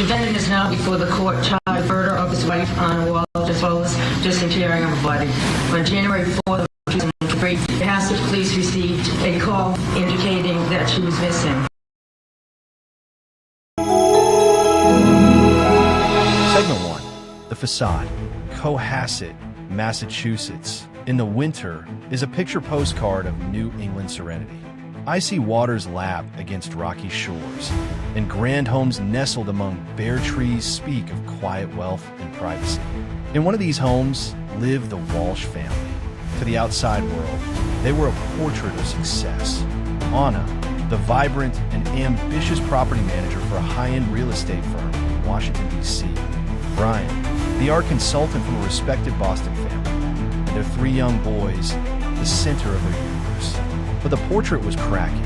defendant is now before the court charged with murder of his wife, Anna Walshe, as well as disentering of her body. On January 4th of 2003, the Haslet police received a call indicating that she was missing. Segment 1. The Facade. Cohasset, Massachusetts. In the winter is a picture postcard of New England serenity. Icy waters lap against rocky shores, and grand homes nestled among bare trees speak of quiet wealth and privacy. In one of these homes lived the Walshe family. To the outside world, they were a portrait of success. Anna, the vibrant and ambitious property manager for a high-end real estate firm in Washington, D.C. Brian, the art consultant from a respected Boston family. And their 3 young boys, the center of their universe. But the portrait was cracking.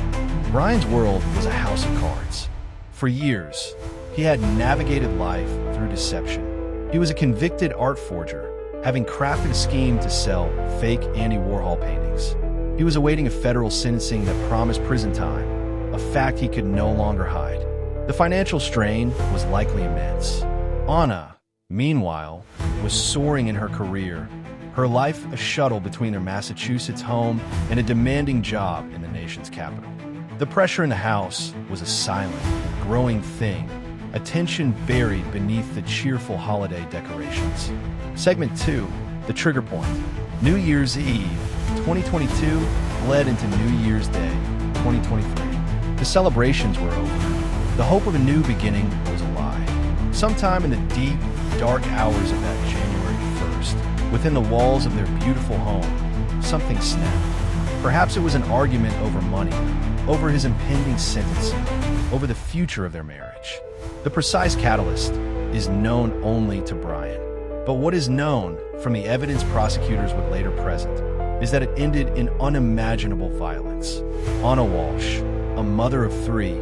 Brian's world was a house of cards. For years, he had navigated life through deception. He was a convicted art forger, having crafted a scheme to sell fake Andy Warhol paintings. He was awaiting a federal sentencing that promised prison time, a fact he could no longer hide. The financial strain was likely immense. Anna, meanwhile, was soaring in her career, her life a shuttle between their Massachusetts home and a demanding job in the nation's capital. The pressure in the house was a silent, growing thing, a tension buried beneath the cheerful holiday decorations. Segment 2, The Trigger Point. New Year's Eve, 2022, bled into New Year's Day, 2023. The celebrations were over. The hope of a new beginning was a lie. Sometime in the deep, dark hours of that January 1st, within the walls of their beautiful home, something snapped. Perhaps it was an argument over money, over his impending sentencing, over the future of their marriage. The precise catalyst is known only to Brian. But what is known from the evidence prosecutors would later present is that it ended in unimaginable violence. Anna Walshe, a mother of 3,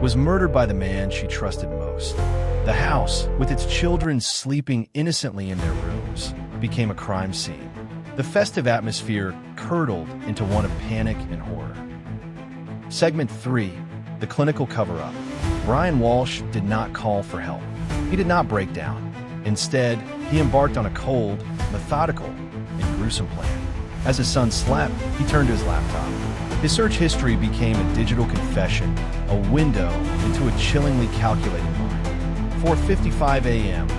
was murdered by the man she trusted most. The house, with its children sleeping innocently in their rooms, became a crime scene. The festive atmosphere curdled into one of panic and horror. Segment 3, The Clinical Cover-Up. Brian Walshe did not call for help. He did not break down. Instead, he embarked on a cold, methodical, and gruesome plan. As his son slept, he turned to his laptop. His search history became a digital confession, a window into a chillingly calculated mind. 4:55 a.m.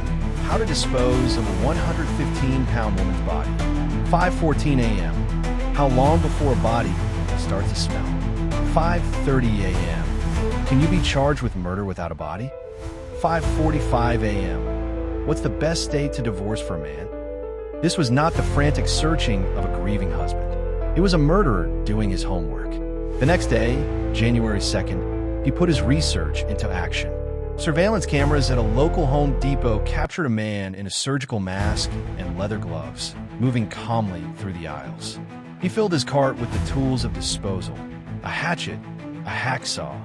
How to dispose of a 115-pound woman's body. 5:14 a.m. How long before a body starts to smell. 5:30 a.m. Can you be charged with murder without a body? 5:45 a.m. What's the best date to divorce for a man? This was not the frantic searching of a grieving husband. It was a murderer doing his homework. The next day, January 2nd, he put his research into action. Surveillance cameras at a local Home Depot captured a man in a surgical mask and leather gloves, moving calmly through the aisles. He filled his cart with the tools of disposal: a hatchet, a hacksaw,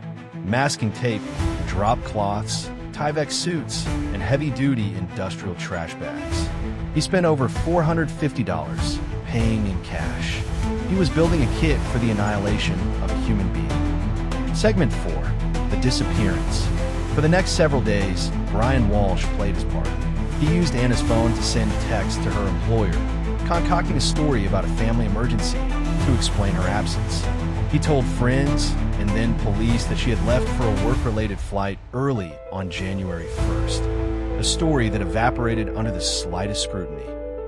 masking tape, drop cloths, Tyvek suits, and heavy-duty industrial trash bags. He spent over $450, paying in cash. He was building a kit for the annihilation of a human being. Segment 4, The Disappearance. For the next several days, Brian Walshe played his part. He used Anna's phone to send text to her employer, concocting a story about a family emergency to explain her absence. He told friends and then police that she had left for a work-related flight early on January 1st, a story that evaporated under the slightest scrutiny.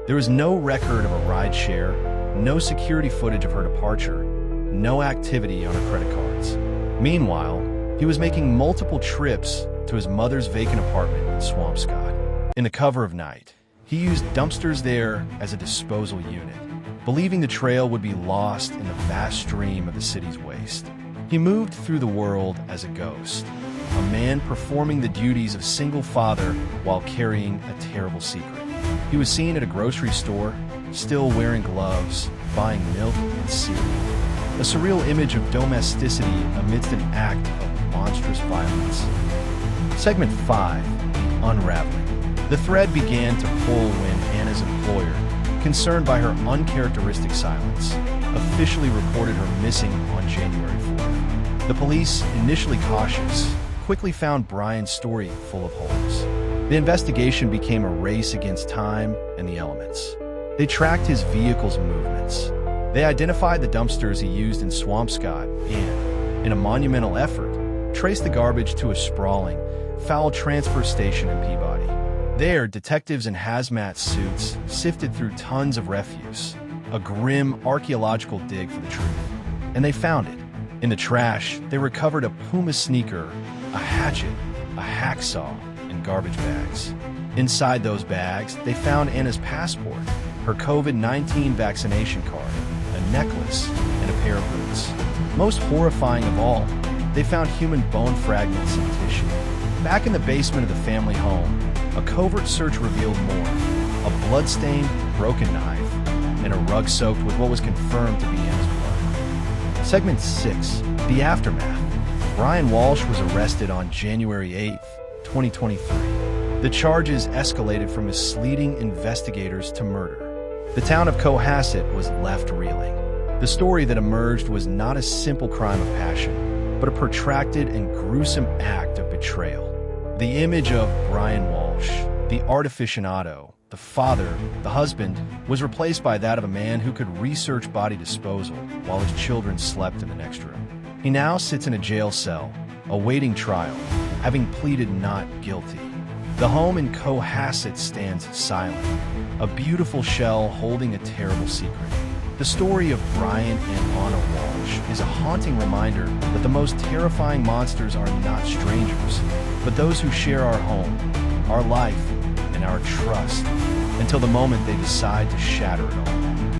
There was no record of a rideshare, no security footage of her departure, no activity on her credit cards. Meanwhile, he was making multiple trips to his mother's vacant apartment in Swampscott. In the cover of night, he used dumpsters there as a disposal unit, believing the trail would be lost in the vast stream of the city's waste. He moved through the world as a ghost, a man performing the duties of single father while carrying a terrible secret. He was seen at a grocery store, still wearing gloves, buying milk and cereal. A surreal image of domesticity amidst an act of monstrous violence. Segment 5, The Unraveling. The thread began to pull when Anna's employer, concerned by her uncharacteristic silence, officially reported her missing on January 4th. The police, initially cautious, quickly found Brian's story full of holes. The investigation became a race against time and the elements. They tracked his vehicle's movements. They identified the dumpsters he used in Swampscott and, in a monumental effort, traced the garbage to a sprawling, foul transfer station in Peabody. There, detectives in hazmat suits sifted through tons of refuse, a grim archaeological dig for the truth. And they found it. In the trash, they recovered a Puma sneaker, a hatchet, a hacksaw, and garbage bags. Inside those bags, they found Anna's passport, her COVID-19 vaccination card, a necklace, and a pair of boots. Most horrifying of all, they found human bone fragments and tissue. Back in the basement of the family home, a covert search revealed more: a bloodstained, broken knife, and a rug soaked with what was confirmed to be Anna's blood. Segment 6, The Aftermath. Brian Walshe was arrested on January 8, 2023. The charges escalated from misleading investigators to murder. The town of Cohasset was left reeling. The story that emerged was not a simple crime of passion, but a protracted and gruesome act of betrayal. The image of Brian Walshe, the art aficionado, the father, the husband, was replaced by that of a man who could research body disposal while his children slept in the next room. He now sits in a jail cell, awaiting trial, having pleaded not guilty. The home in Cohasset stands silent, a beautiful shell holding a terrible secret. The story of Brian and Anna Walshe is a haunting reminder that the most terrifying monsters are not strangers, but those who share our home, our life, and our trust, until the moment they decide to shatter it all.